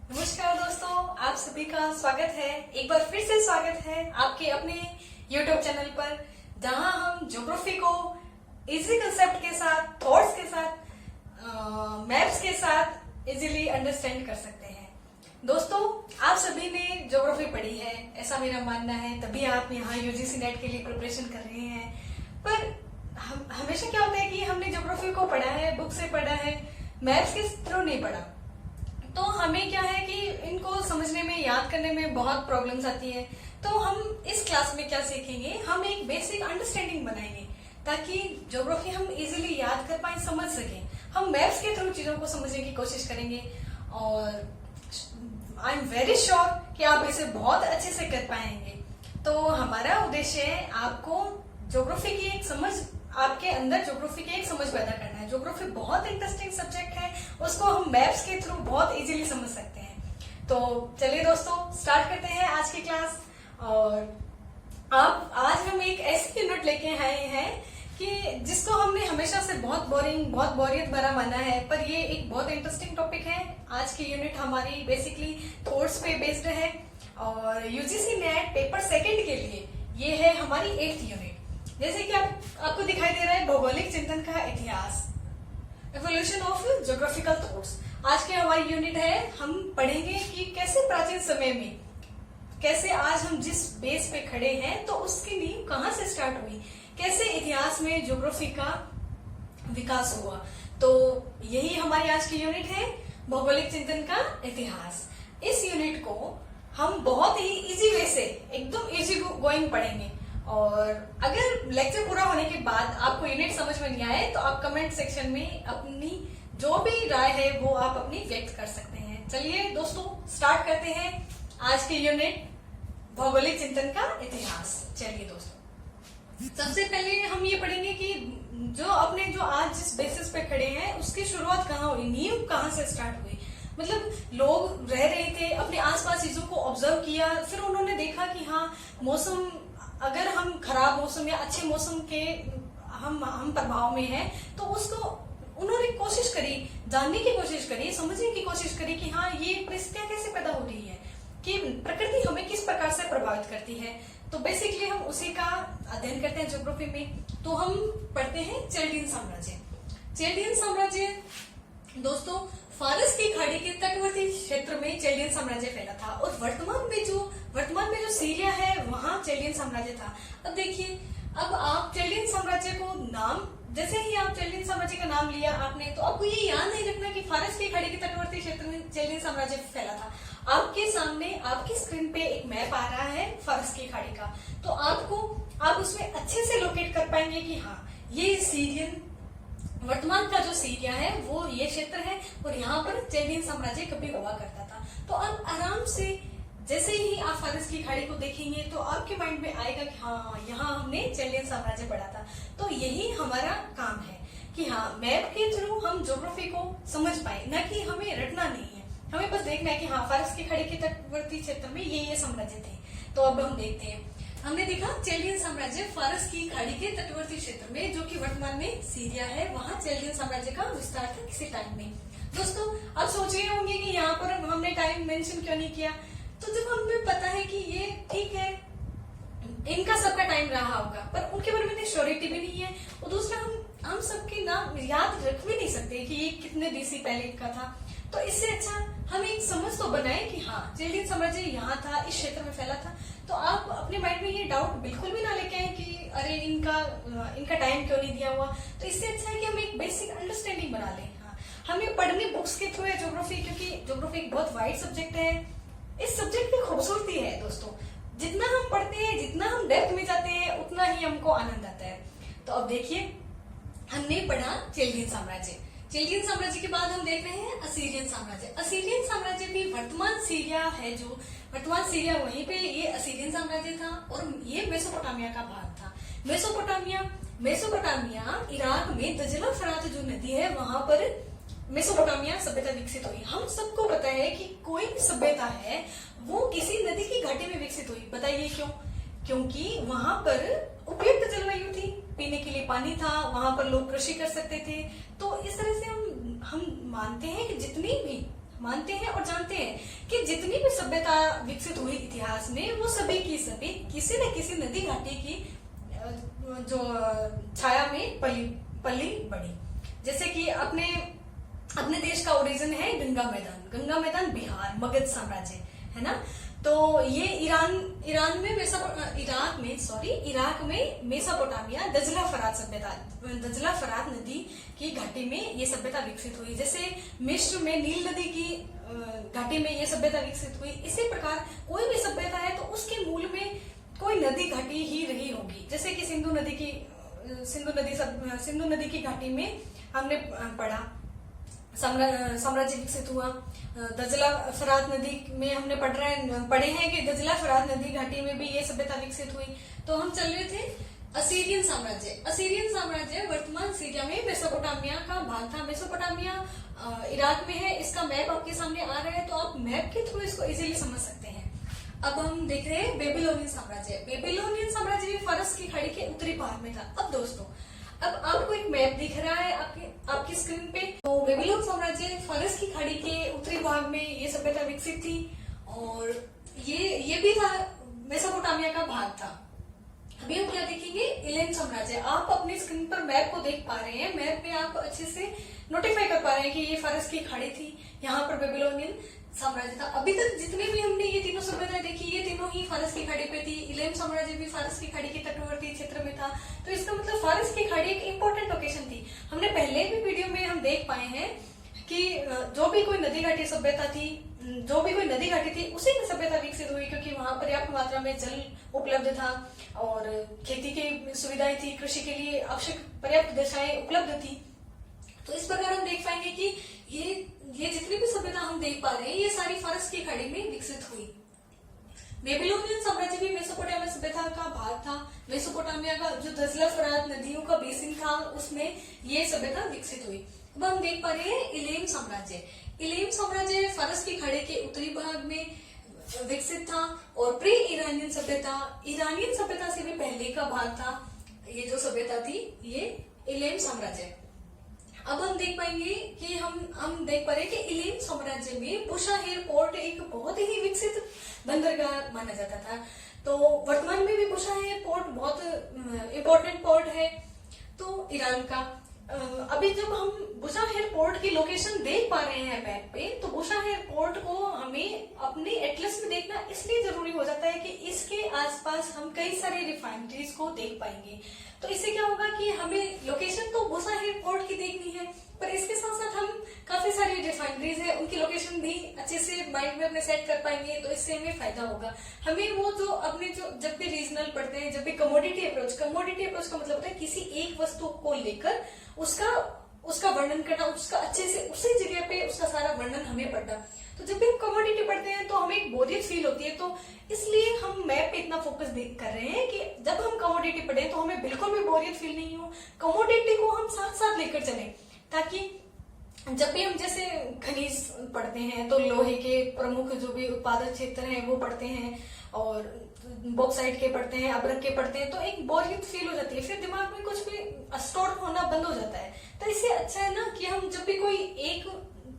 नमस्कार दोस्तों, आप सभी का स्वागत है। एक बार फिर से स्वागत है आपके अपने YouTube चैनल पर, जहां हम ज्योग्राफी को इजी कंसेप्ट के साथ, थॉट्स के साथ, मैप्स के साथ इजीली अंडरस्टैंड कर सकते हैं। दोस्तों, आप सभी ने ज्योग्राफी पढ़ी है, ऐसा मेरा मानना है, तभी आप यहाँ यूजीसी नेट के लिए प्रिपरेशन कर रहे हैं। पर हमेशा क्या होता है कि हमने ज्योग्राफी को पढ़ा है, बुक से पढ़ा है, मैप्स के थ्रू नहीं पढ़ा। तो हमें क्या है कि इनको समझने में, याद करने में बहुत प्रॉब्लम्स आती है। तो हम इस क्लास में क्या सीखेंगे, हम एक बेसिक अंडरस्टैंडिंग बनाएंगे ताकि ज्योग्राफी हम इजीली याद कर पाए, समझ सकें। हम मैप्स के थ्रू चीजों को समझने की कोशिश करेंगे और आई एम वेरी श्योर कि आप इसे बहुत अच्छे से कर पाएंगे। तो हमारा उद्देश्य है आपको ज्योग्राफी की एक समझ, आपके अंदर ज्योग्राफी की एक समझ पैदा करना है। ज्योग्राफी बहुत इंटरेस्टिंग सब्जेक्ट है, उसको हम मैप्स के थ्रू बहुत इजीली समझ सकते हैं। तो चलिए दोस्तों, स्टार्ट करते हैं आज की क्लास। और आज हम एक ऐसी यूनिट लेके आए हैं कि जिसको हमने हमेशा से बहुत बोरिंग, बहुत बोरियत भरा माना है, पर ये एक बहुत इंटरेस्टिंग टॉपिक है। आज की यूनिट हमारी बेसिकली थॉट्स पे बेस्ड है और यूजीसी नेट पेपर सेकंड के लिए ये है हमारी 8th यूनिट। जैसे कि आपको दिखाई दे रहा है भौगोलिक चिंतन का इतिहास, एवोल्यूशन ऑफ ज्योग्राफिकल थॉट्स। आज की हमारी यूनिट है, हम पढ़ेंगे कि कैसे प्राचीन समय में, कैसे आज हम जिस बेस पे खड़े हैं तो उसकी नींव कहाँ से स्टार्ट हुई, कैसे इतिहास में ज्योग्राफी का विकास हुआ। तो यही हमारी आज की यूनिट है, भौगोलिक चिंतन का इतिहास। इस यूनिट को हम बहुत ही इजी वे से, एकदम इजी गोइंग पढ़ेंगे। और अगर लेक्चर पूरा होने के बाद आपको यूनिट समझ में नहीं आए तो आप कमेंट सेक्शन में अपनी जो भी राय है वो आप अपनी व्यक्त कर सकते हैं। चलिए दोस्तों, स्टार्ट करते हैं आज की यूनिट, भौगोलिक चिंतन का इतिहास। चलिए दोस्तों, सबसे पहले हम ये पढ़ेंगे कि जो आज जिस बेसिस पे खड़े हैं उसकी शुरुआत कहाँ हुई, नींव कहाँ से स्टार्ट हुई। मतलब लोग रह रहे थे, अपने आसपास चीजों को ऑब्जर्व किया, फिर उन्होंने देखा कि हाँ, मौसम, अगर हम खराब मौसम या अच्छे मौसम के हम प्रभाव में हैं तो उसको उन्होंने कोशिश करी, जानने की कोशिश करी, समझने की कोशिश करी कि हाँ, ये परिस्थितियां कैसे पैदा हो रही है, कि प्रकृति हमें किस प्रकार से प्रभावित करती है। तो बेसिकली हम उसी का अध्ययन करते हैं ज्योग्राफी में। तो हम पढ़ते हैं चैल्डियन साम्राज्य। चैल्डियन साम्राज्य दोस्तों, फारस की खाड़ी के तटवर्ती क्षेत्र में चैल्डियन साम्राज्य फैला था और वर्तमान में जो सीरिया है वहां चैल्डियन साम्राज्य था। अब देखिए, अब आप चैल्डियन साम्राज्य को नाम, जैसे ही आप चैल्डियन साम्राज्य का नाम लिया आपने, तो आपको ये याद नहीं रखना कि फारस की खाड़ी के तटवर्ती क्षेत्र में चैल्डियन साम्राज्य फैला था। आपके सामने, आपकी स्क्रीन पे एक मैप आ रहा है फारस की खाड़ी का, तो आप उसमें अच्छे से लोकेट कर पाएंगे कि हाँ, ये सीरियन, वर्तमान का जो सीरिया है वो ये क्षेत्र है और यहाँ पर चैल्डियन साम्राज्य कभी हुआ करता था। तो आप आराम से, जैसे ही आप फारस की खाड़ी को देखेंगे तो आपके माइंड में आएगा कि हाँ, यहाँ हमने चैल्डियन साम्राज्य पढ़ा था। तो यही हमारा काम है कि हाँ, मैप के थ्रू हम ज्योग्राफी को समझ पाए, न कि हमें रटना नहीं है, हमें बस देखना है कि हाँ, फारस की खाड़ी के तटवर्ती क्षेत्र में ये साम्राज्य थे। तो अब हम देखते हैं, हमने देखा चैल्डियन साम्राज्य फारस की खाड़ी के तटवर्ती क्षेत्र में, जो कि वर्तमान में सीरिया है, वहां चैल्डियन साम्राज्य का विस्तार था किसी टाइम में। दोस्तों, आप सोच रहे होंगे कि यहाँ पर हमने टाइम मेंशन क्यों नहीं किया। तो जब हमें पता है कि ये ठीक है, इनका सबका टाइम रहा होगा, पर उनके बारे में श्योरिटी भी नहीं है, और दूसरा हम सबके नाम याद रख भी नहीं सकते कि ये कितने BC पहले का था। तो इससे अच्छा हम एक समझ तो बनाए कि हाँ, चैल्डियन साम्राज्य यहाँ था, इस क्षेत्र में फैला था। तो आप अपने माइंड में ये डाउट बिल्कुल भी ना लेके आए कि अरे इनका टाइम क्यों नहीं दिया हुआ। तो इससे अच्छा है कि हम एक बेसिक अंडरस्टैंडिंग बना लें। हाँ, हमें पढ़ने बुक्स के थ्रू है ज्योग्राफी, क्योंकि ज्योग्राफी एक बहुत वाइड सब्जेक्ट है। इस सब्जेक्ट की खूबसूरती है दोस्तों, जितना हम पढ़ते हैं, जितना हम डेप्थ में जाते हैं, उतना ही हमको आनंद आता है। तो अब देखिए, हमने पढ़ा चैल्डियन साम्राज्य। चैल्डियन साम्राज्य के बाद हम देख रहे हैं असीरियन साम्राज्य। असीरियन साम्राज्य भी वर्तमान सीरिया है, जो वर्तमान सीरिया, वहीं पे ये असीरियन साम्राज्य था और ये मेसोपोटामिया का भाग था। मेसोपोटामिया इराक में दजला फरात जो नदी है, वहां पर मेसोपोटामिया सभ्यता विकसित हुई। हम सबको पता है कि कोई भी सभ्यता है वो किसी नदी की घाटी में विकसित हुई। बताइए क्यों? क्योंकि वहां पर उपयुक्त जलवायु थी, पीने के लिए पानी था, वहां पर लोग कृषि कर सकते थे। तो इस तरह से हम मानते हैं कि जितनी भी मानते हैं और जानते हैं कि जितनी भी सभ्यता विकसित हुई इतिहास में, वो सभी की सभी किसी न किसी नदी घाटी की जो छाया में पली बड़ी। जैसे कि अपने देश का ओरिजिन है गंगा मैदान बिहार, मगध साम्राज्य, है ना। तो ये इराक में मेसोपोटामिया दजला फरात नदी की घाटी में ये सभ्यता विकसित हुई। जैसे मिस्र में नील नदी की घाटी में ये सभ्यता विकसित हुई। इसी प्रकार कोई भी सभ्यता है तो उसके मूल में कोई नदी घाटी ही रही होगी। जैसे कि सिंधु नदी की घाटी में हमने पढ़ा साम्राज्य विकसित हुआ। दजला फरात नदी में हमने पढ़े हैं कि दजला फरात नदी घाटी में भी ये सभ्यता विकसित हुई। तो हम चल रहे थे असीरियन साम्राज्य वर्तमान सीरिया में मेसोपोटामिया का भाग था। मेसोपोटामिया इराक में है। इसका मैप आपके सामने आ रहा है, तो आप मैप के थ्रू इसको इजीली समझ सकते हैं। अब हम देख रहे हैं बेबीलोनियन साम्राज्य भी फारस की खाड़ी के उत्तरी भाग में था। अब दोस्तों, अब आपको एक मैप दिख रहा है आपकी स्क्रीन पे। तो बेबीलोन साम्राज्य फारस की खाड़ी के उत्तरी भाग में ये सभ्यता विकसित थी, और ये भी था मेसोपोटामिया का भाग था। अभी हम क्या देखेंगे, इलेन साम्राज्य। आप अपनी स्क्रीन पर मैप को देख पा रहे हैं। मैप में आप अच्छे से नोटिफाई कर पा रहे हैं कि ये फारस की खाड़ी थी, यहाँ पर बेबीलोनियन साम्राज्य था। अभी तक जितने भी हमने ये तीनों सभ्यताएं देखी, ये तीनों ही फारस की खाड़ी पे थी। इलेन साम्राज्य भी फारस की खाड़ी के तटवर्ती क्षेत्र में था। तो इसका मतलब फारस की खाड़ी एक इंपॉर्टेंट लोकेशन थी। हमने पहले भी वीडियो में हम देख पाए हैं कि जो भी कोई नदी घाटी सभ्यता थी, उसी में सभ्यता विकसित हुई, क्योंकि वहां पर्याप्त मात्रा में जल उपलब्ध था और खेती की सुविधाएं थी, कृषि के लिए आवश्यक पर्याप्त दशाएं उपलब्ध थी। तो इस प्रकार हम देख पाएंगे कि ये जितनी भी सभ्यता हम देख पा रहे हैं, ये सारी फारस की खाड़ी में विकसित हुई। बेबीलोनियन साम्राज्य भी मेसोपोटामिया सभ्यता का भाग था। मेसोपोटामिया का जो दजला फरात नदियों का बेसिन था, उसमें ये सभ्यता विकसित हुई। अब हम देख पा रहे हैं इलेम साम्राज्य फारस की खाड़ी के उत्तरी भाग में विकसित था, और प्री ईरानियन सभ्यता से भी पहले का भाग था। ये जो सभ्यता थी, ये इलेम साम्राज्य। अब हम देख पाएंगे कि हम देख पा रहे हैं कि इलेम साम्राज्य में बुशाहेर पोर्ट एक बहुत ही विकसित बंदरगाह माना जाता था। तो वर्तमान में भी बुशाहेर पोर्ट बहुत इम्पोर्टेंट पोर्ट है तो ईरान का। अभी जब हम बुशाहेर पोर्ट की लोकेशन देख पा रहे हैं मैप पे, तो बुशाहेर पोर्ट को हमें अपने एटलस में देखना इसलिए जरूरी हो जाता है कि इसके आसपास हम कई सारे रिफाइनरीज को देख पाएंगे। तो इससे क्या होगा कि हमें लोकेशन तो बुशाहेर पोर्ट की देखनी है, पर इसके साथ साथ हम काफी सारी रिफाइनरीज है, उनकी लोकेशन भी अच्छे से माइंड में अपने सेट कर पाएंगे। तो इससे हमें फायदा होगा। हमें वो जब भी रीजनल पढ़ते हैं, जब भी कमोडिटी अप्रोच का मतलब होता है किसी एक वस्तु को लेकर उसका वर्णन करना, उसका अच्छे से उसी जगह पे उसका सारा वर्णन हमें पढ़ना। तो जब भी हम कमोडिटी पढ़ते हैं तो हमें एक बोरियत फील होती है। तो इसलिए हम मैप पे इतना फोकस कर रहे हैं कि जब हम कमोडिटी पढ़े तो हमें बिल्कुल भी बोरियत फील नहीं हो। कमोडिटी को हम साथ साथ लेकर चले, ताकि जब भी हम जैसे खनिज पढ़ते हैं तो लोहे के प्रमुख जो भी उत्पादक क्षेत्र हैं वो पढ़ते हैं, और बॉक्साइट के पढ़ते हैं, अब्रक के पढ़ते हैं, तो एक बोरियत फील हो जाती है, फिर दिमाग में कुछ भी स्टोर होना बंद हो जाता है। तो इससे अच्छा है ना कि हम जब भी कोई एक,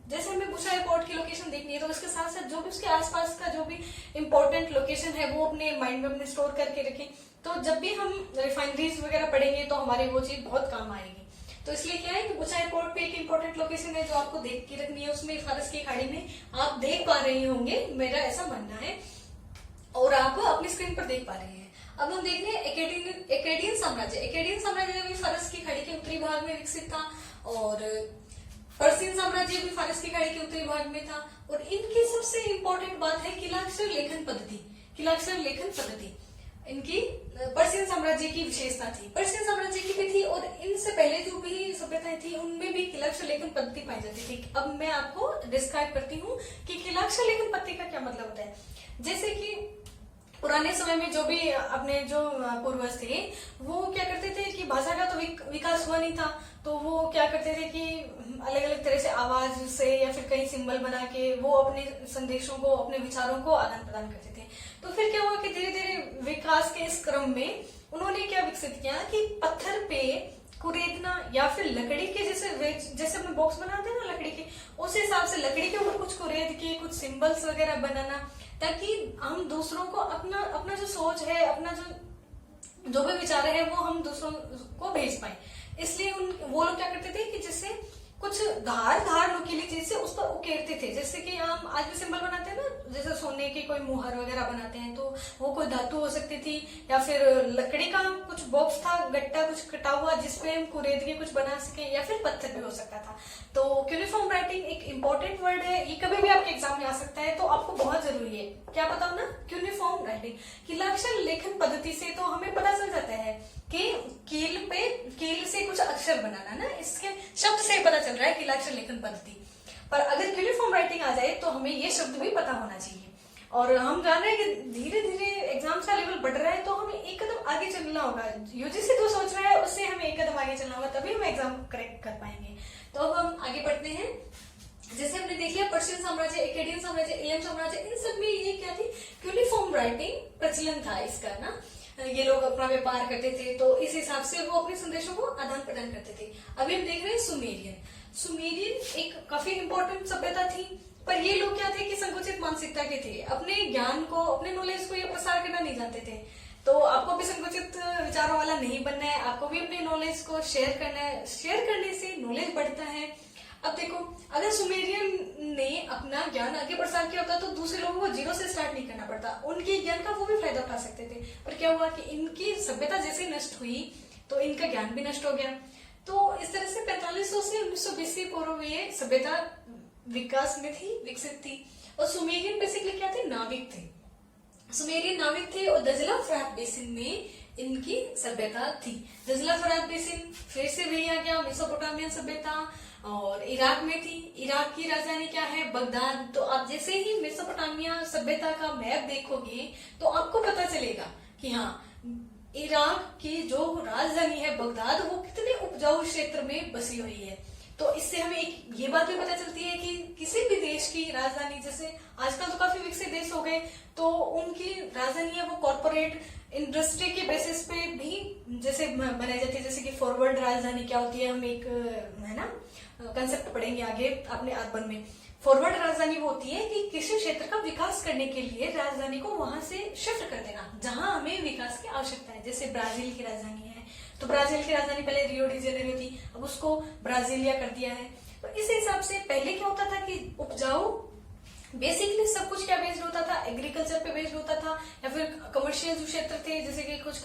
जैसे हमें बुशाहेर पोर्ट की लोकेशन देखनी है, तो उसके साथ साथ जो भी उसके आसपास का जो भी इम्पोर्टेंट लोकेशन है वो अपने माइंड में अपने स्टोर करके रखें। तो जब भी हम रिफाइनरीज वगैरह पढ़ेंगे तो हमारे वो चीज बहुत काम आएगी। तो इसलिए क्या है कि बुशाहेर पोर्ट पे एक इम्पोर्टेंट लोकेशन है जो आपको देख के रखनी है। उसमें फारस की खाड़ी में आप देख पा रहे होंगे, मेरा ऐसा मानना है, और आप अपनी स्क्रीन पर देख पा रहे हैं। अब हम देख रहे हैं एकेडियन साम्राज्य भी फारस की खाड़ी के उत्तरी भाग में विकसित था, और पर्शियन साम्राज्य भी फारस की खाड़ी के उत्तरी भाग में था। और इनकी सबसे इम्पोर्टेंट बात है किलाक्षर लेखन पद्धति। इनकी पर्शियन साम्राज्य की विशेषता थी, पर्शियन साम्राज्य की भी थी, और इनसे पहले जो भी सभ्यताएं थी उनमें भी किलाक्षर लेखन पद्धति पाई जाती थी। अब मैं आपको डिस्क्राइब करती हूँ कि किलाक्षर लेखन पद्धति का क्या मतलब होता है। जैसे कि पुराने समय में जो भी अपने जो पूर्वज थे वो क्या करते थे कि भाषा का तो विकास हुआ नहीं था, तो वो क्या करते थे कि अलग अलग तरह से आवाज से या फिर कई सिंबल बना के वो अपने संदेशों को, अपने विचारों को आदान प्रदान करते थे। तो फिर क्या हुआ कि धीरे धीरे विकास के इस क्रम में उन्होंने क्या विकसित किया कि पत्थर पे कुरेदना, या फिर लकड़ी के जैसे अपने बॉक्स बनाते हैं ना लकड़ी के, उस हिसाब से लकड़ी के ऊपर कुछ कुरेद के कुछ सिंबल्स वगैरह बनाना, ताकि हम दूसरों को अपना अपना जो सोच है, अपना जो भी विचार है, वो हम दूसरों को भेज पाए। इसलिए वो लोग क्या करते थे कि जैसे कुछ धार नुकीली चीज से उस पर उकेरते थे। जैसे कि हम आज भी सिंबल बनाते हैं ना, जैसे सोने की कोई मुहर वगैरह बनाते हैं, तो वो कोई धातु हो सकती थी, या फिर लकड़ी का कुछ बॉक्स था, गट्टा कुछ कटा हुआ, जिसपे हम कुरेद के कुछ बना सके, या फिर पत्थर भी हो सकता था। तो क्यूनिफॉर्म राइटिंग एक इंपॉर्टेंट वर्ड है, ये कभी भी आपके एग्जाम में आ सकता है, तो आपको बहुत जरूरी है क्या पता हो ना, क्यूनिफॉर्म राइटिंग। कीलाक्षर लेखन पद्धति से तो हमें पता चल जाता है कि कील से कुछ अक्षर बनाना ना, इसके शब्द से पता चल रहा है कीलाक्षर लेखन पद्धति। पर अगर क्यूनिफॉर्म राइटिंग आ जाए तो हमें ये शब्द भी पता होना चाहिए। और हम जान रहे हैं कि धीरे धीरे एग्जाम्स का लेवल बढ़ रहा है, तो हमें एक कदम आगे चलना होगा। यूजीसी जो सोच रहा है उससे हमें एक कदम आगे चलना होगा, तभी हम एग्जाम क्रैक कर पाएंगे। तो अब हम आगे बढ़ते हैं। जैसे हमने देख लिया पर्शियन साम्राज्य, एक्केडियन साम्राज्य, इलियन साम्राज्य, इन सब में ये क्या थी, क्यूनिफॉर्म राइटिंग प्रचलन था इसका ना। ये लोग अपना व्यापार करते थे, तो इस हिसाब से वो अपने संदेशों को आदान प्रदान करते थे। अभी हम देख रहे हैं सुमेरियन एक काफी इंपॉर्टेंट सभ्यता थी, पर ये लोग क्या थे कि संकुचित मानसिकता के थे, अपने ज्ञान को, अपने नॉलेज को ये प्रसार करना नहीं जानते थे। तो आपको भी संकुचित विचारों वाला नहीं बनना है, आपको भी अपने नॉलेज को शेयर करना है। शेयर करने से नॉलेज बढ़ता है। अब देखो, अगर सुमेरियन ने अपना ज्ञान आगे प्रसार किया होता तो दूसरे लोगों को जीरो से स्टार्ट नहीं करना पड़ता, उनके ज्ञान का वो भी फायदा उठा सकते थे। पर क्या हुआ कि इनकी सभ्यता जैसे नष्ट हुई तो इनका ज्ञान भी नष्ट हो गया। तो इस तरह से 4500 से 1920 के पूर्व में ये सभ्यता विकास में थी, विकसित थी। और सुमेरियन बेसिकली क्या थे, नाविक थे। सुमेरियन नाविक थे और दजला फरात बेसिन में इनकी सभ्यता थी। दजला फरात बेसिन फिर से वही आ गया, मेसोपोटामियन सभ्यता, और इराक में थी। इराक की राजधानी क्या है, बगदाद। तो आप जैसे ही मेसोपोटामिया सभ्यता का मैप देखोगे तो आपको पता चलेगा कि हाँ, इराक की जो राजधानी है बगदाद, वो कितने उपजाऊ क्षेत्र में बसी हुई है। तो इससे हमें एक ये बात भी पता चलती है कि किसी भी देश की राजधानी, जैसे आजकल तो काफी विकसित देश हो गए, तो उनकी राजधानी है वो कॉर्पोरेट इंडस्ट्री के बेसिस पे भी जैसे बनाई जाती है। जैसे कि फॉरवर्ड राजधानी क्या होती है, हम एक है ना कंसेप्ट पढ़ेंगे आगे अपने अर्बन में। फॉरवर्ड राजधानी वो होती है कि किसी क्षेत्र का विकास करने के लिए राजधानी को वहां से शिफ्ट कर देना जहां हमें विकास की आवश्यकता है। जैसे ब्राजील की राजधानी है, तो ब्राजील की राजधानी पहले रियो डी जेनेरो थी, अब उसको ब्राजीलिया कर दिया है। तो इस हिसाब से पहले क्या होता था कि उपजाऊ बेसिकली सब कुछ क्या बेस्ड होता था, एग्रीकल्चर पे बेस्ड होता था, या फिर कमर्शियल जो क्षेत्र थे, जैसे कि कुछ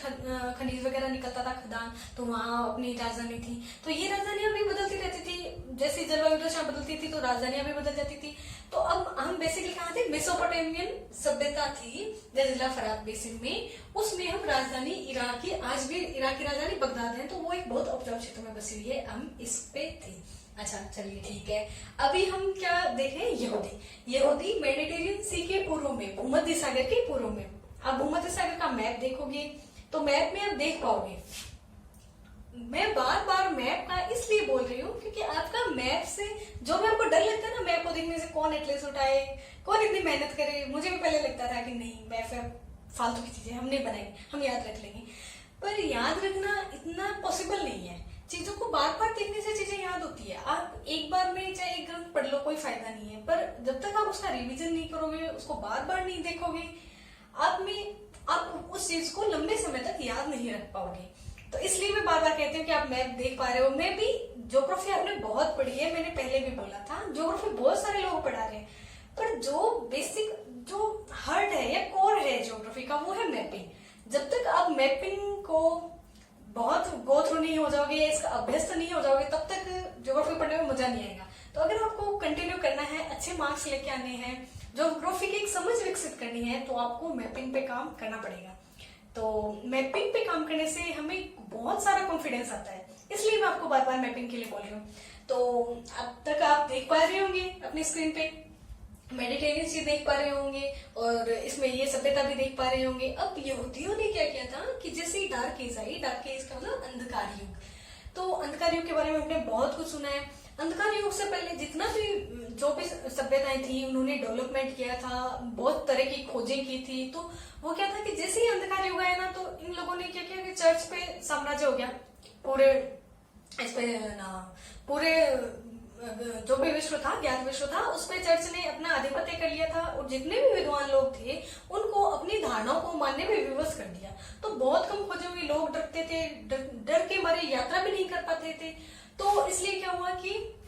खनिज वगैरह निकलता था, खदान, तो वहां अपनी राजधानी थी। तो ये राजधानियां भी बदलती रहती थी, जैसी जलवायु दशा बदलती थी तो राजधानियां भी बदल जाती थी। तो अब हम बेसिकली कहाँ थे, मेसोपोटामियन सभ्यता थी दजला फरात बेसिन में, उसमें हम राजधानी इराक की, आज भी इराक की राजधानी बगदाद है, तो वो एक बहुत उपजाऊ क्षेत्र में बसी हुई है, हम इस पे थे। अच्छा चलिए ठीक है। अभी हम क्या देख रहे हैं, यहूदी मेडिटेरियन सी के पूर्व में, भूमध्य सागर के पूर्व में। आप भूमध्य सागर का मैप देखोगे तो मैप में आप देख पाओगे। मैं बार बार मैप का इसलिए बोल रही हूँ क्योंकि आपका मैप से जो भी आपको डर लगता है ना, मैप को देखने से, कौन एटलस उठाए, कौन इतनी मेहनत करे। मुझे भी पहले लगता था कि नहीं, मैप फालतू की चीजें हम नहीं बनाएंगे, हम याद रख लेंगे। पर याद रखना इतना पॉसिबल नहीं है। चीजों को बार बार देखने से चीजें याद होती है। आप एक बार में चाहे एक ग्रंथ पढ़ लो, कोई फायदा नहीं है, पर जब तक आप उसका रिवीजन नहीं करोगे, उसको बार बार नहीं देखोगे, आप उस चीज को लंबे समय तक याद नहीं रख पाओगे। तो इसलिए मैं बार बार कहती हूँ कि आप मैप देख पा रहे हो। मैं भी ज्योग्राफी आपने बहुत पढ़ी है, मैंने पहले भी बोला था, ज्योग्राफी बहुत सारे लोग पढ़ा रहे हैं, पर जो बेसिक जो हार्ट है या कोर है ज्योग्राफी का, वो है मैपिंग। जब तक आप मैपिंग को बहुत गो थ्रू नहीं हो जाओगे, इसका अभ्यस्त नहीं हो जाओगे, तब तक ज्योग्राफी पढ़ने में मजा नहीं आएगा। तो अगर आपको कंटिन्यू करना है, अच्छे मार्क्स लेके आने हैं, ज्योग्राफी की एक समझ विकसित करनी है, तो आपको मैपिंग पे काम करना पड़ेगा। तो मैपिंग पे काम करने से हमें बहुत सारा कॉन्फिडेंस आता है, इसलिए मैं आपको बार बार मैपिंग के लिए बोल रही हूँ। तो अब तक आप देख पा रहे होंगे अपनी स्क्रीन पे, मेडिटेरियन सी देख पा रहे होंगे, और इसमें ये सभ्यता भी देख पा रहे होंगे। अब यहूदियों ने क्या किया था कि जैसे डार्क एज आई, डार्क एज का मतलब अंधकार युग, तो अंधकार युग के बारे में हमने बहुत कुछ सुना है। अंधकार युग से पहले जितना भी जो भी सभ्यताएं थी, उन्होंने डेवलपमेंट किया था, बहुत तरह की खोजें की थी। तो वो क्या था कि जैसे ही अंधकार युग आया ना, तो इन लोगों ने क्या किया कि चर्च पे साम्राज्य हो गया, पूरे इस पे ना पूरे जो भी विश्व था, ज्ञात विश्व था, उस पे चर्च ने अपना आधिपत्य कर लिया था और जितने भी विद्वान लोग थे उनको अपनी धारणाओं को मानने में विवश कर दिया। तो बहुत कम खोजे हुए लोग डरते थे, डर के मारे यात्रा भी नहीं कर पाते थे। तो इसलिए क्या हुआ कि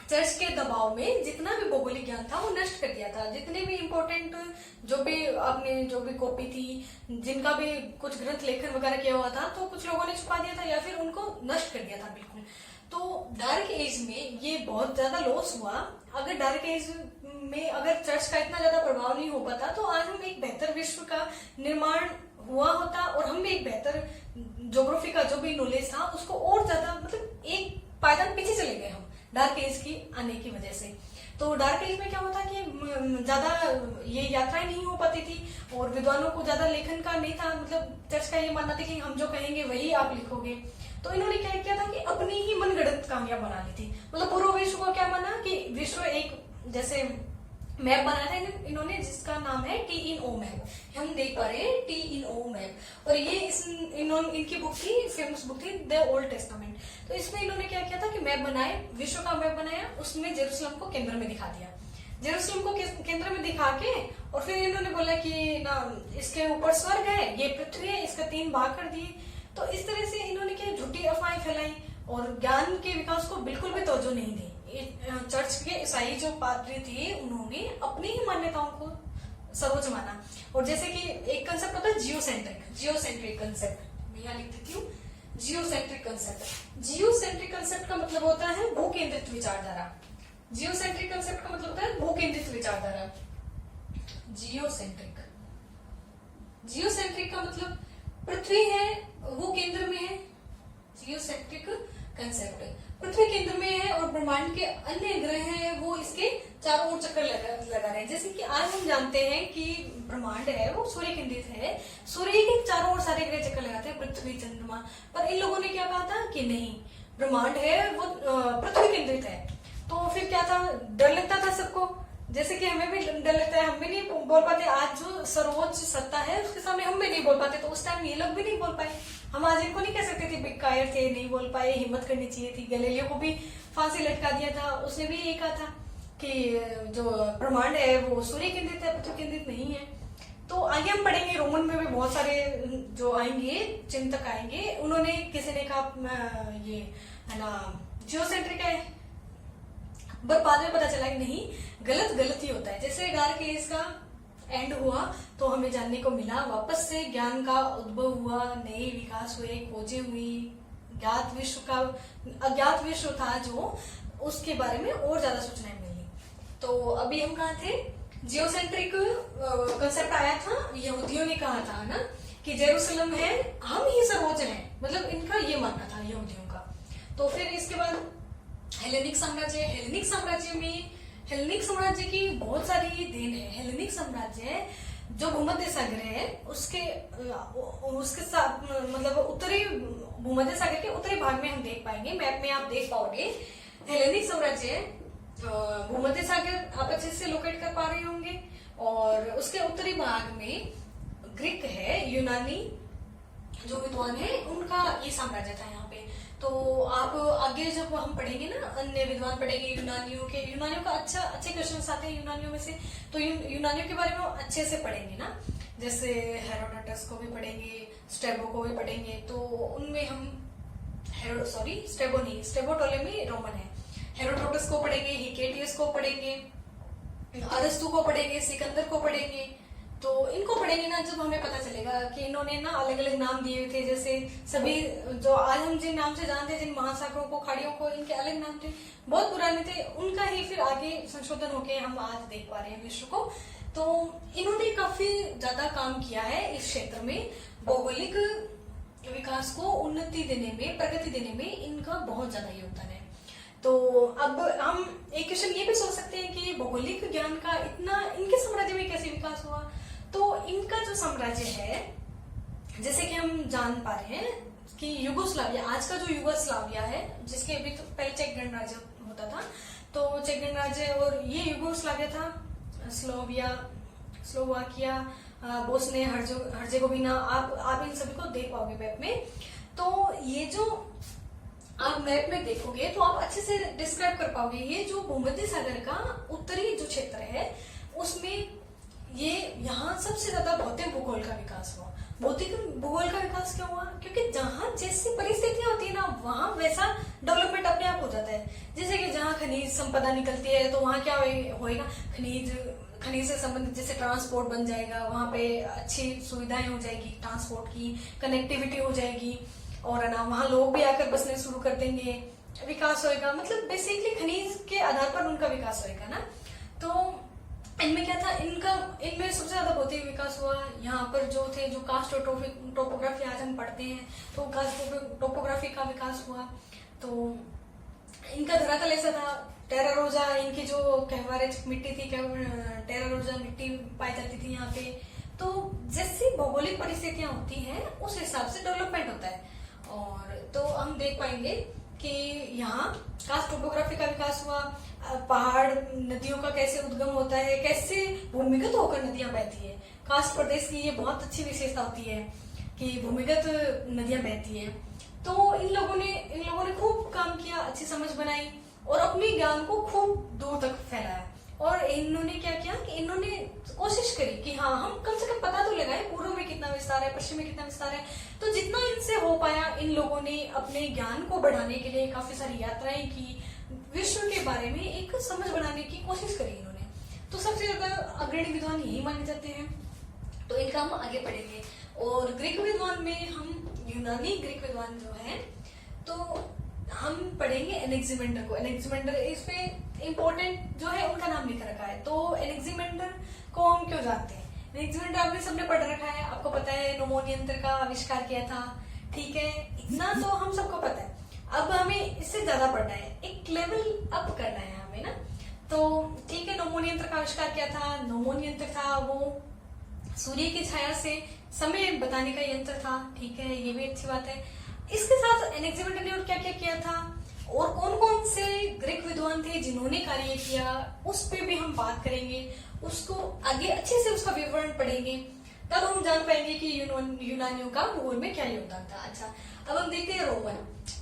चर्च के दबाव में जितना भी भौगोलिक ज्ञान था वो नष्ट कर दिया था। जितने भी इम्पोर्टेंट जो भी कॉपी थी, जिनका भी कुछ ग्रंथ लेखन वगैरह किया हुआ था, तो कुछ लोगों ने छुपा दिया था या फिर उनको नष्ट कर दिया था बिल्कुल। तो डार्क एज में ये बहुत ज्यादा लॉस हुआ। अगर डार्क एज में अगर चर्च का इतना ज्यादा प्रभाव नहीं हो पाता तो आज हम एक बेहतर विश्व का निर्माण हुआ होता और हम भी एक बेहतर ज्योग्राफी का जो भी नॉलेज था उसको और ज्यादा, मतलब एक पायदान पीछे चले गए हम डार्क एज की आने की वजह से। तो डार्क एज में क्या होता कि ज्यादा ये यात्राएं नहीं हो पाती थी और विद्वानों को ज्यादा लेखन का नहीं था, मतलब चर्च का ये मानना था कि हम जो कहेंगे वही आप लिखोगे। तो इन्होंने क्या किया था कि अपनी ही मनगढ़ंत कहानियां बना ली थी। मतलब पूर्व विश्व को क्या माना कि विश्व एक जैसे मैप बनाया था इन्होंने, जिसका नाम है टी इन ओ मैप। हम देख पा रहे हैं टी इन ओ मैप, और ये इनकी बुक थी, फेमस बुक थी द ओल्ड टेस्टामेंट। तो इसमें इन्होंने क्या किया था कि मैप बनाए, विश्व का मैप बनाया, उसमें जेरूसलम को केंद्र में दिखा दिया। जेरूसलम को केंद्र में दिखा के और फिर इन्होंने बोला कि ना इसके ऊपर स्वर्ग है, ये पृथ्वी है, इसका 3 भाग कर दिए। तो इस तरह से इन्होंने क्या झूठी अफवाहें फैलाई और ज्ञान के विकास को बिल्कुल भी तवज्जो नहीं दी। चर्च के ईसाई जो पादरी थे उन्होंने अपनी ही मान्यताओं को सर्वोच्च माना। और जैसे कि एक कंसेप्ट होता है जियोसेंट्रिक कंसेप्ट, मैं यहाँ लिख देती हूँ, जियोसेंट्रिक कंसेप्ट। जियोसेंट्रिक कंसेप्ट का मतलब होता है भू केंद्रित विचारधारा। जियोसेंट्रिक कंसेप्ट का मतलब होता है भू केंद्रित विचारधारा। जियोसेंट्रिक का मतलब पृथ्वी है वो केंद्र में है। जियोसेंट्रिक कंसेप्ट पृथ्वी केंद्र में है और ब्रह्मांड के अन्य ग्रह हैं वो इसके चारों ओर चक्कर लगा रहे हैं। जैसे कि आज हम जानते हैं कि ब्रह्मांड है वो सूर्य केंद्रित है, सूर्य के चारों ओर सारे ग्रह चक्कर लगाते हैं, पृथ्वी, चंद्रमा। पर इन लोगों ने क्या कहा था कि नहीं, ब्रह्मांड है वो पृथ्वी केंद्रित है। तो फिर क्या था, डर लगता था सबको, जैसे कि हमें भी डर लगता है, हम भी नहीं बोल पाते। आज जो सर्वोच्च सत्ता है उसके सामने हम भी नहीं बोल पाते, तो उस टाइम ये लोग भी नहीं बोल पाए। हम आज इनको नहीं कह सकते थे, बेकायर थे, नहीं बोल पाए, हिम्मत करनी चाहिए थी। गैलीलियो को भी फांसी लटका दिया था, उसने भी यही कहा था कि जो ब्रह्मांड है वो सूर्य केंद्रित है, पृथ्वी केंद्रित नहीं है। तो आगे हम पढ़ेंगे, रोमन में भी बहुत सारे जो आएंगे चिंतक आएंगे, उन्होंने किसी ने कहा ये है ना जियोसेंट्रिक है, पर बाद में पता चला कि नहीं, गलत ही होता है। जैसे डार्क एज का एंड हुआ तो हमें जानने को मिला, वापस से ज्ञान का उद्भव हुआ, नए विकास हुए, खोजें हुई, ज्ञात विश्व का अज्ञात विश्व था जो, उसके बारे में और ज्यादा सूचनाएं मिली। तो अभी हम कहाँ थे, जियोसेंट्रिक कंसेप्ट आया था, यहूदियों ने कहा था ना कि जेरूसलम है, हम ही सर्वोच्च हैं, मतलब इनका ये मानना था यहूदियों का। तो फिर इसके बाद हेलेनिक साम्राज्य। हेलेनिक साम्राज्य की बहुत सारी देन है। हेलेनिक साम्राज्य जो भूमध्य सागर है उसके साथ, मतलब उत्तरी भूमध्य सागर के उत्तरी भाग में हम देख पाएंगे, मैप में आप देख पाओगे। हेलेनिक साम्राज्य भूमध्य सागर आप अच्छे से लोकेट कर पा रहे होंगे, और उसके उत्तरी भाग में ग्रीक है, यूनानी जो विद्वान है उनका ये साम्राज्य था यहाँ पे। तो आप आगे जब हम पढ़ेंगे ना, अन्य विद्वान पढ़ेंगे यूनानियों का अच्छे क्वेश्चन आते हैं यूनानियों में से, तो यूनानियों के बारे में अच्छे से पढ़ेंगे ना, जैसे हेरोडोटस को भी पढ़ेंगे, स्ट्रेबो को भी पढ़ेंगे। तो उनमें हम स्ट्रेबो टोलेमी रोमन है, हेरोडोटस को पढ़ेंगे, हिकेटियस को पढ़ेंगे, अरस्तु को पढ़ेंगे, सिकंदर को पढ़ेंगे। तो इनको पढ़ेंगे ना, जब हमें पता चलेगा कि इन्होंने ना अलग अलग नाम दिए थे। जैसे सभी जो आज हम जिन नाम से जानते हैं, जिन महासागरों को, खाड़ियों को, इनके अलग नाम थे, बहुत पुराने थे, उनका ही फिर आगे संशोधन होके हम आज देख पा रहे हैं विश्व को। तो इन्होंने काफी ज्यादा काम किया है इस क्षेत्र में, भौगोलिक विकास को उन्नति देने में, प्रगति देने में इनका बहुत ज्यादा योगदान है। तो अब हम एक क्वेश्चन ये भी सोच सकते हैं कि भौगोलिक ज्ञान का इतना इनके साम्राज्य में कैसे विकास हुआ। तो इनका जो साम्राज्य है, जैसे कि हम जान पा रहे हैं कि यूगोस्लाविया, आज का जो यूगोस्लाविया है, जिसके अभी तो पहले चेक गणराज्य होता था, तो चेक गणराज्य और ये यूगोस्लाविया था, स्लोवाकिया, बोस्निया हर्जेगोविना, आप इन सभी को देख पाओगे मैप में। तो ये जो आप मैप में देखोगे तो आप अच्छे से डिस्क्राइब कर पाओगे। ये जो भूमध्य सागर का उत्तरी जो क्षेत्र है उसमें ये यहाँ सबसे ज्यादा भौतिक भूगोल का विकास हुआ। भौतिक भूगोल का विकास क्यों हुआ? क्योंकि जहाँ जैसी परिस्थितियां होती है ना वहाँ वैसा डेवलपमेंट अपने आप हो जाता है। जैसे कि जहाँ खनिज संपदा निकलती है तो वहाँ क्या होएगा, खनिज से संबंधित जैसे ट्रांसपोर्ट बन जाएगा, वहाँ पे अच्छी सुविधाएं हो जाएगी, ट्रांसपोर्ट की कनेक्टिविटी हो जाएगी और ना वहाँ लोग भी आकर बसने शुरू कर देंगे, विकास होएगा। मतलब बेसिकली खनिज के आधार पर उनका विकास होएगा ना। तो इनमें क्या था, इनमें सबसे ज्यादा भौतिक विकास हुआ। यहाँ पर जो थे जो कास्ट टोपोग्राफी आज हम पढ़ते हैं तो कास्ट टोपोग्राफी का विकास हुआ। तो इनका धरातल ऐसा था, टेरा रोजा इनकी जो कहवारेज मिट्टी थी, टेरा रोजा मिट्टी पाई जाती थी यहाँ पे। तो जैसी भौगोलिक परिस्थितियां होती हैं उस हिसाब से डेवलपमेंट होता है। और तो हम देख पाएंगे कि यहाँ कास्ट टोपोग्राफी का विकास हुआ, पहाड़ नदियों का कैसे उद्गम होता है, कैसे भूमिगत होकर नदियां बहती है। कास्ट प्रदेश की ये बहुत अच्छी विशेषता होती है कि भूमिगत नदियां बहती है। तो इन लोगों ने खूब काम किया, अच्छी समझ बनाई और अपने ज्ञान को खूब दूर तक फैलाया। और इन्होंने क्या किया कि इन्होंने कोशिश करी कि हाँ हम कम से कम पता तो लगाए पूर्व में कितना विस्तार है, पश्चिम में कितना विस्तार है। तो जितना इनसे हो पाया इन लोगों ने अपने ज्ञान को बढ़ाने के लिए काफी सारी यात्राएं की, विश्व के बारे में एक समझ बनाने की कोशिश करी इन्होंने। तो सबसे ज्यादा अग्रणी विद्वान यही माने जाते हैं। तो इनका हम आगे पढ़ेंगे। और ग्रीक विद्वान में हम यूनानी ग्रीक विद्वान जो है तो हम पढ़ेंगे एनेक्सिमेंडर को। एनेक्सिमेंडर इसमें इम्पोर्टेंट जो है उनका नाम लिख रखा है। तो एनेक्सिमेंडर को हम क्यों जानते हैं? एनेक्सिमेंडर आपने सबने पढ़ रखा है, आपको पता है नोमोन यंत्र का आविष्कार किया था, ठीक है, इतना तो हम सबको पता है। अब हमें इससे ज्यादा पढ़ना है, एक लेवल अप करना है हमें ना। तो ठीक है, नोमोन यंत्र का आविष्कार किया था। नोमोन यंत्र था वो सूर्य की छाया से समय बताने का यंत्र था, ठीक है, ये भी अच्छी बात है। इसके साथ एनेक्सिमेंडर ने और क्या क्या किया था और कौन कौन से ग्रीक विद्वान थे जिन्होंने कार्य किया उस पे भी हम बात करेंगे। उसको आगे अच्छे से उसका विवरण पढ़ेंगे, तब हम जान पाएंगे कि यूनानियों का भूगोल में क्या योगदान था। अच्छा, अब हम देखते हैं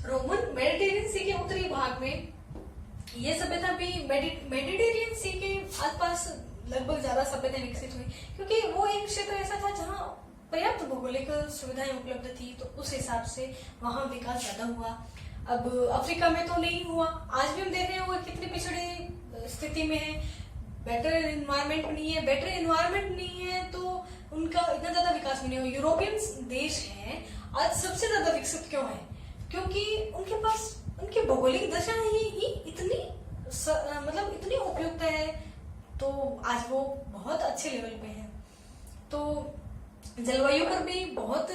रोमन मेडिटेरियन सी के उत्तरी भाग में ये सभ्यता भी मेडिटेरियन सी के आसपास लगभग ज्यादा सभ्यता विकसित हुई, क्योंकि वो एक क्षेत्र ऐसा था जहाँ पर्याप्त भौगोलिक सुविधाएं उपलब्ध थी। तो उस हिसाब से वहां विकास ज्यादा हुआ। अब अफ्रीका में तो नहीं हुआ, आज भी हम देख रहे हैं वो कितनी पिछड़ी स्थिति में है, बेटर एनवायरमेंट नहीं है तो उनका इतना ज्यादा विकास भी नहीं हुआ। यूरोपियन देश हैं आज सबसे ज्यादा विकसित क्यों है? क्योंकि उनके पास उनकी भौगोलिक दशा ही इतनी मतलब इतनी उपयुक्त है, तो आज वो बहुत अच्छे लेवल पे है। तो जलवायु का भी बहुत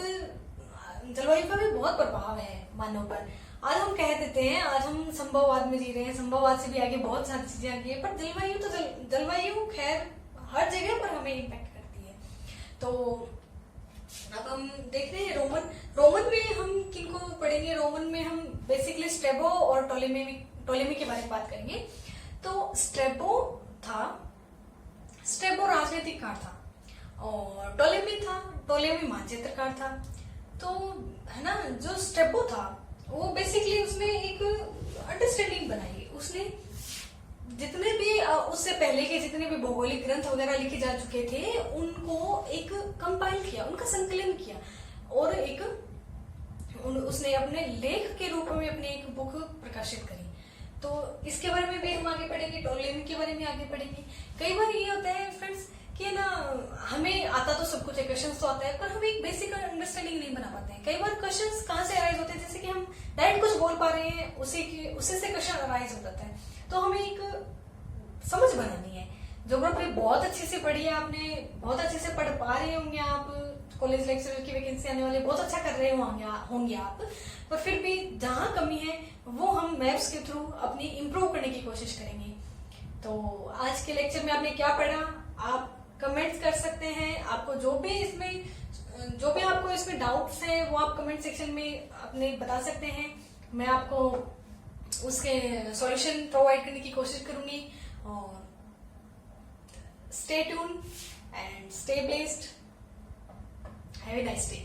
प्रभाव है मानव पर। आज हम कह देते हैं आज हम संभववाद में जी रहे हैं, संभववाद से भी आगे बहुत सारी चीजें आगे है, पर जलवायु खैर हर जगह पर हमें इम्पैक्ट करती है। तो अब हम देख रहे हैं रोमन में हम किनको पढ़ेंगे। रोमन में हम बेसिकली स्ट्रेबो और टोलेमी के बारे में बात करेंगे। तो स्ट्रेबो राजनीतिक कार था और टोलेमी मानचित्रकार था। तो है ना, जो स्ट्रेबो था वो बेसिकली उसने एक अंडरस्टैंडिंग बनाई। उसने जितने भी उससे पहले के जितने भी भौगोलिक ग्रंथ वगैरह लिखे जा चुके थे उनको एक कंपाइल किया, उनका संकलन किया और उसने अपने लेख के रूप में अपनी एक बुक प्रकाशित करी। तो इसके बारे में भी हम आगे पढ़ेंगे, टोलेमी के बारे में आगे पढ़ेंगे। कई बार ये होता है फ्रेंड्स कि ना हमें आता तो सब कुछ है, क्वेश्चंस तो आता है, पर हम एक बेसिक अंडरस्टैंडिंग नहीं बना पाते हैं। कई बार क्वेश्चंस कहाँ से अराइज होते हैं, जैसे कि हम डायरेक्ट कुछ बोल पा रहे हैं उसी से क्वेश्चन अराइज हो जाता है। तो हमें एक समझ बनानी है। ज्योग्राफी बहुत अच्छे से पढ़ी है आपने, बहुत अच्छे से पढ़ पा रहे होंगे आप, कॉलेज लेक्चरर की वैकेंसी आने वाले बहुत अच्छा कर रहे होंगे आप, पर फिर भी जहाँ कमी है वो हम मैप्स के थ्रू अपनी इम्प्रूव करने की कोशिश करेंगे। तो आज के लेक्चर में आपने क्या पढ़ा आप कमेंट्स कर सकते हैं। आपको जो भी आपको इसमें डाउट्स हैं वो आप कमेंट सेक्शन में अपने बता सकते हैं। मैं आपको उसके सॉल्यूशन प्रोवाइड करने की कोशिश करूंगी। और stay tune and stay blessed, have a nice day.